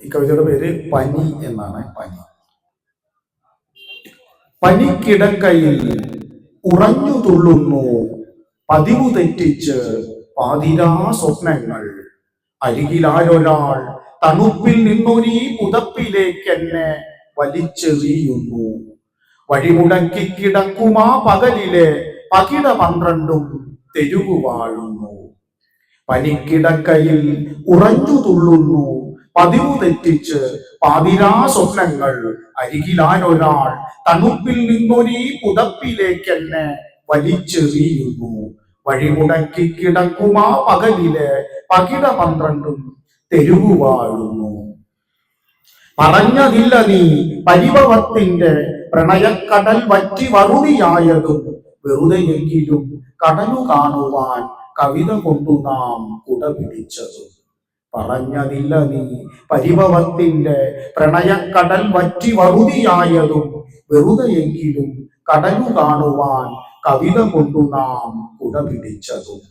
ഈ കവിതയുടെ പേര് പനി എന്നാണ്. പനിക്കിടക്കയിൽ ഉറഞ്ഞു തുള്ളുന്നു പതിവു തെറ്റിച്ച് പാതിരാ സ്വപ്നങ്ങൾ. അരികിലാരൊരാൾ തണുപ്പിൽ നിന്നൊരീ പുതപ്പിലേക്ക് എന്നെ വലിച്ചെറിയുന്നു. വഴിമുടക്കി കിടക്കുമാ പകലിലെ പകിട 12 തെരുവു വാഴുന്നു. പനിക്കിടക്കയിൽ ഉറഞ്ഞു തുള്ളുന്നു പതിവു തെറ്റിച്ച് പാതിരാ സ്വപ്നങ്ങൾ. അരികിലാരൊരാൾ തണുപ്പിൽ നിന്നൊരീ പുതപ്പിലേക്ക് എന്നെ വലിച്ചെറിയുന്നു. വഴിമുടക്കി കിടക്കുമാ പകലിലെ പകിട 12 തെരുവു വാഴുന്നു. പറഞ്ഞതില്ല നീ പരിഭവത്തിന്റെ പ്രണയക്കടൽ വറ്റി വറുതിയായതും വെറുതെയെങ്കിലും കടലു കാണുവാൻ കവിത കൊണ്ടു നാം കുട പിടിച്ചതും. പറഞ്ഞതില്ല നീ പരിഭവത്തിന്റെ പ്രണയക്കടൽ വറ്റി വറുതിയായതും വെറുതെയെങ്കിലും കടലു കാണുവാൻ കവിത കൊണ്ടു നാം കുട പിടിച്ചതും.